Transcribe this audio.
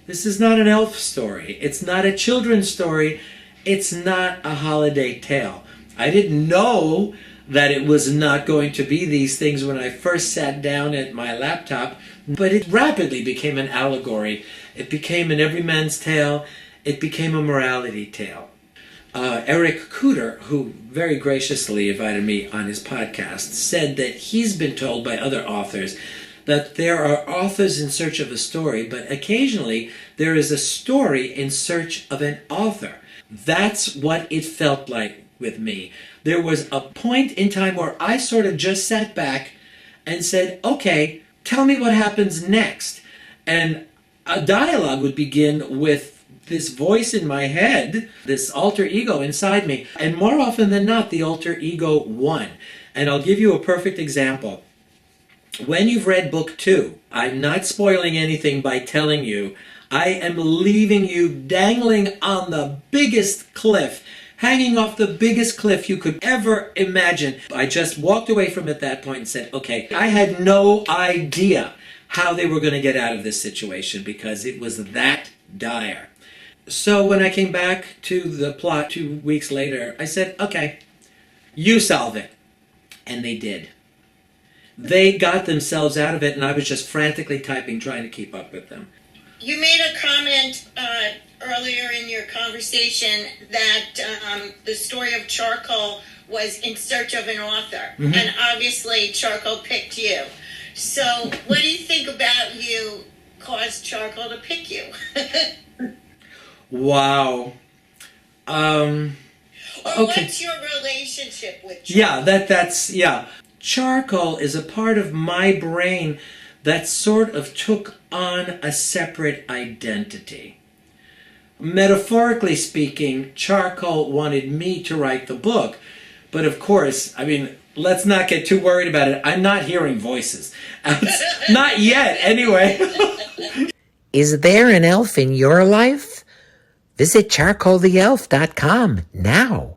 This is not an elf story. It's not a children's story. It's not a holiday tale. I didn't know that it was not going to be these things when I first sat down at my laptop, but it rapidly became an allegory. It became an everyman's tale. It became a morality tale. Eric Cooter, who very graciously invited me on his podcast, said that he's been told by other authors that there are authors in search of a story, but occasionally there is a story in search of an author. That's what it felt like with me. There was a point in time where I sort of just sat back and said, okay, tell me what happens next. And a dialogue would begin with this voice in my head, this alter ego inside me. And more often than not, the alter ego won. And I'll give you a perfect example. When you've read book 2, I'm not spoiling anything by telling you, I am leaving you dangling on the biggest cliff, hanging off the biggest cliff you could ever imagine. I just walked away from it at that point and said, okay, I had no idea how they were going to get out of this situation because it was that dire. So when I came back to the plot 2 weeks later, I said, okay, you solve it. And they did. They got themselves out of it, and I was just frantically typing, trying to keep up with them. You made a comment earlier in your conversation that the story of Charcoal was in search of an author. Mm-hmm. And obviously Charcoal picked you. So what do you think about you caused Charcoal to pick you? Wow. Or okay. What's your relationship with Charcoal? Yeah, that's. Charcoal is a part of my brain that sort of took on a separate identity. Metaphorically speaking, Charcoal wanted me to write the book, but of course, I mean, let's not get too worried about it. I'm not hearing voices. Not yet, anyway. Is there an elf in your life? Visit charcoaltheelf.com now.